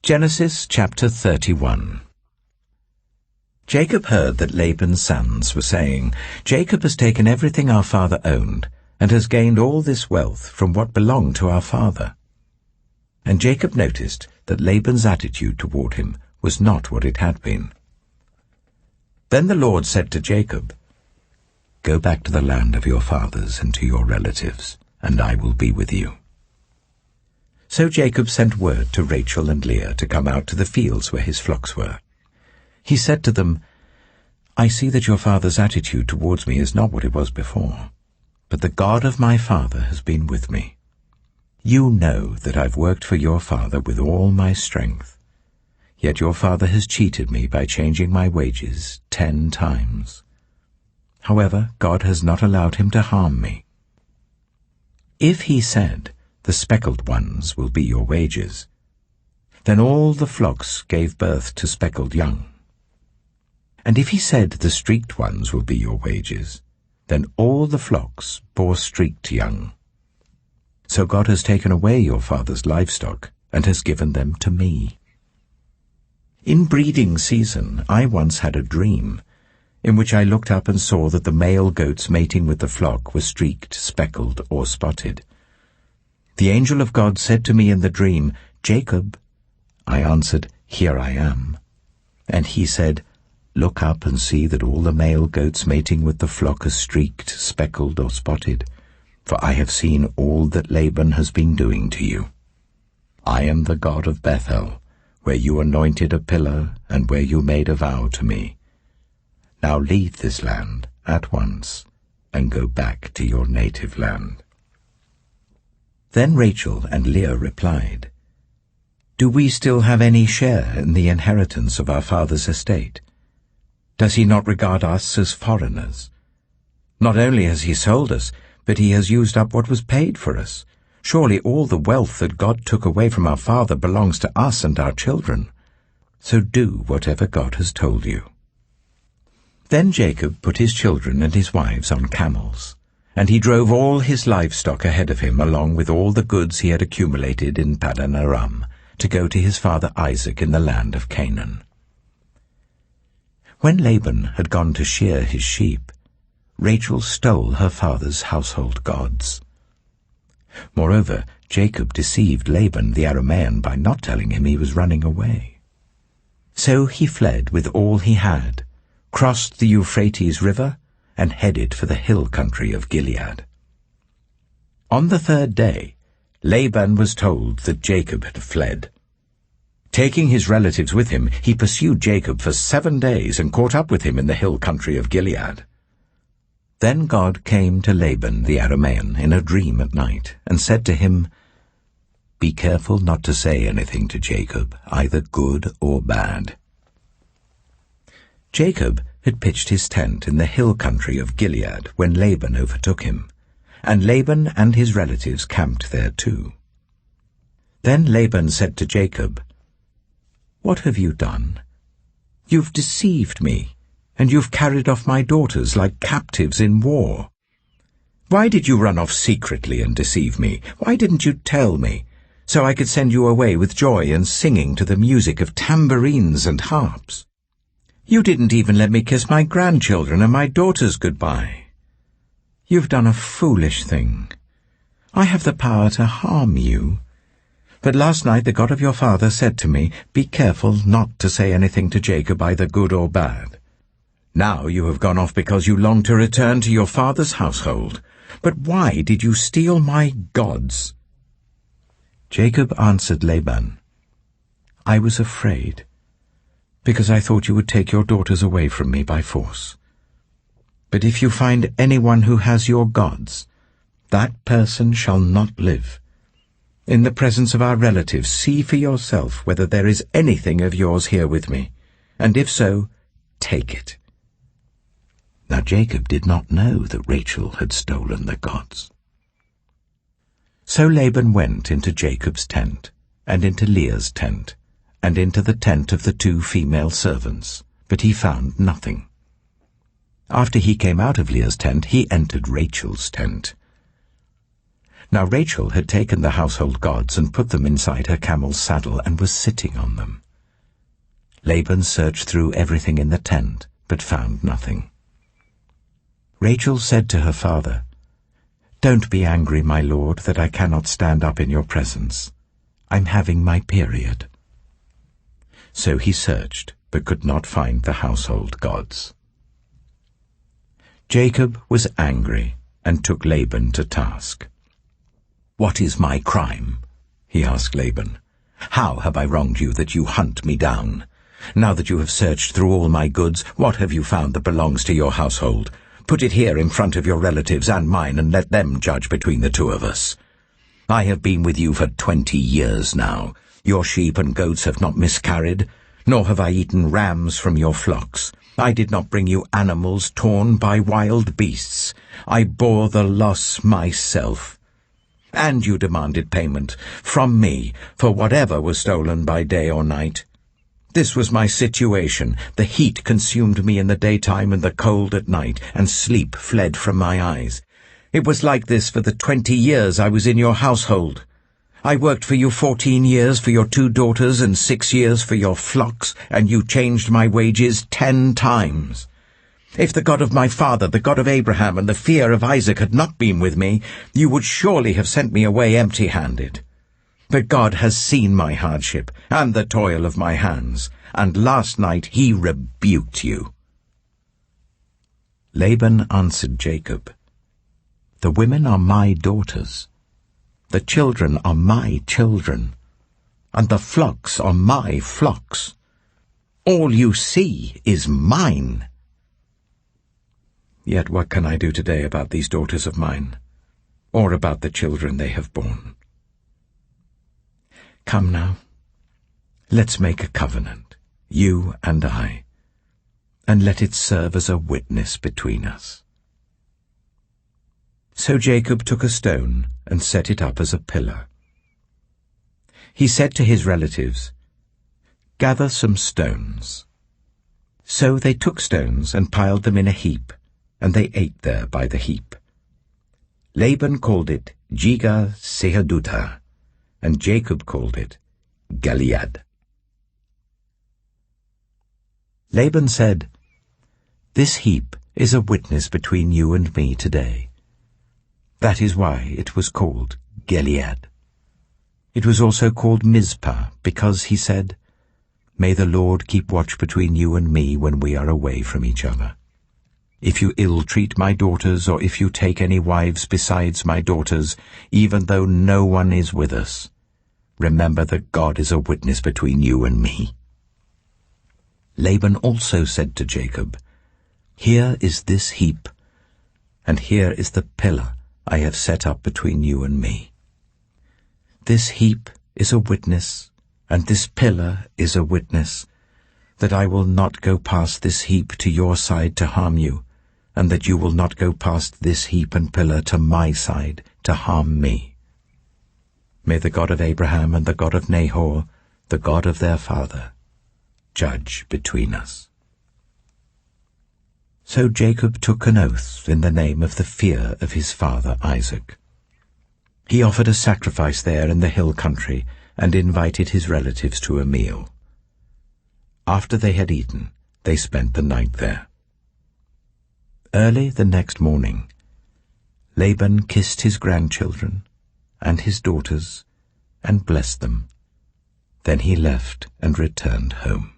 Genesis chapter 31. Jacob heard that Laban's sons were saying, "Jacob has taken everything our father owned, and has gained all this wealth from what belonged to our father." And Jacob noticed that Laban's attitude toward him was not what it had been. Then the Lord said to Jacob, "Go back to the land of your fathers and to your relatives, and I will be with you." So Jacob sent word to Rachel and Leah to come out to the fields where his flocks were. He said to them, "I see that your father's attitude towards me is not what it was before, but the God of my father has been with me. You know that I've worked for your father with all my strength, yet your father has cheated me by changing my wages 10 times. However, God has not allowed him to harm me. If he said, 'The speckled ones will be your wages,' then all the flocks gave birth to speckled young. And if he said, 'The streaked ones will be your wages,' then all the flocks bore streaked young. So God has taken away your father's livestock and has given them to me. In breeding season I once had a dream, in which I looked up and saw that the male goats mating with the flock were streaked, speckled, or spotted. The angel of God said to me in the dream, 'Jacob.' I answered, 'Here I am.' And he said, 'Look up and see that all the male goats mating with the flock are streaked, speckled, or spotted, for I have seen all that Laban has been doing to you. I am the God of Bethel, where you anointed a pillar and where you made a vow to me. Now leave this land at once and go back to your native land.' Then Rachel and Leah replied, 'Do we still have any share in the inheritance of our father's estate? Does he not regard us as foreigners? Not only has he sold us, but he has used up what was paid for us. Surely all the wealth that God took away from our father belongs to us and our children. So do whatever God has told you.' Then Jacob put his children and his wives on camels, and he drove all his livestock ahead of him along with all the goods he had accumulated in Paddan Aram, to go to his father Isaac in the land of Canaan. When Laban had gone to shear his sheep, Rachel stole her father's household gods. Moreover, Jacob deceived Laban the Aramean by not telling him he was running away. So he fled with all he had, crossed the Euphrates River, and headed for the hill country of Gilead. On the 3rd day, Laban was told that Jacob had fled. Taking his relatives with him, he pursued Jacob for 7 days and caught up with him in the hill country of Gilead. Then God came to Laban the Aramean in a dream at night and said to him, "Be careful not to say anything to Jacob, either good or bad." Jacob had pitched his tent in the hill country of Gilead when Laban overtook him, and Laban and his relatives camped there too. Then Laban said to Jacob, "What have you done? You've deceived me, and you've carried off my daughters like captives in war. Why did you run off secretly and deceive me? Why didn't you tell me, so I could send you away with joy and singing to the music of tambourines and harps? You didn't even let me kiss my grandchildren and my daughters goodbye. You've done a foolish thing. I have the power to harm you. But last night the God of your father said to me, 'Be careful not to say anything to Jacob, either good or bad.' Now you have gone off because you long to return to your father's household. But why did you steal my gods?" Jacob answered Laban, "I was afraid, because I thought you would take your daughters away from me by force. But if you find anyone who has your gods, that person shall not live. In the presence of our relatives, see for yourself whether there is anything of yours here with me, and if so, take it." Now Jacob did not know that Rachel had stolen the gods. So Laban went into Jacob's tent, and into Leah's tent, and into the tent of the 2 female servants, but he found nothing. After he came out of Leah's tent, he entered Rachel's tent. Now Rachel had taken the household gods and put them inside her camel's saddle and was sitting on them. Laban searched through everything in the tent, but found nothing. Rachel said to her father, "Don't be angry, my lord, that I cannot stand up in your presence. I'm having my period." So he searched, but could not find the household gods. Jacob was angry and took Laban to task. "What is my crime?" he asked Laban. "How have I wronged you that you hunt me down? Now that you have searched through all my goods, what have you found that belongs to your household? Put it here in front of your relatives and mine, and let them judge between the two of us. I have been with you for 20 years now. Your sheep and goats have not miscarried, nor have I eaten rams from your flocks. I did not bring you animals torn by wild beasts. I bore the loss myself. And you demanded payment from me for whatever was stolen by day or night. This was my situation. The heat consumed me in the daytime and the cold at night, and sleep fled from my eyes. It was like this for the 20 years I was in your household. I worked for you 14 years for your 2 daughters and 6 years for your flocks, and you changed my wages 10 times. If the God of my father, the God of Abraham, and the fear of Isaac had not been with me, you would surely have sent me away empty-handed. But God has seen my hardship and the toil of my hands, and last night he rebuked you." Laban answered Jacob, "The women are my daughters, the children are my children, and the flocks are my flocks. All you see is mine. Yet what can I do today about these daughters of mine, or about the children they have borne? Come now, let's make a covenant, you and I, and let it serve as a witness between us." So Jacob took a stone and set it up as a pillar. He said to his relatives, "Gather some stones." So they took stones and piled them in a heap, and they ate there by the heap. Laban called it Jegar-sahadutha, and Jacob called it Gilead. Laban said, "This heap is a witness between you and me today." That is why it was called Gilead. It was also called Mizpah, because he said, "May the Lord keep watch between you and me when we are away from each other. If you ill-treat my daughters, or if you take any wives besides my daughters, even though no one is with us, remember that God is a witness between you and me." Laban also said to Jacob, "Here is this heap, and here is the pillar I have set up between you and me. This heap is a witness, and this pillar is a witness, that I will not go past this heap to your side to harm you, and that you will not go past this heap and pillar to my side to harm me. May the God of Abraham and the God of Nahor, the God of their father, judge between us." So Jacob took an oath in the name of the fear of his father Isaac. He offered a sacrifice there in the hill country and invited his relatives to a meal. After they had eaten, they spent the night there. Early the next morning, Laban kissed his grandchildren and his daughters and blessed them. Then he left and returned home.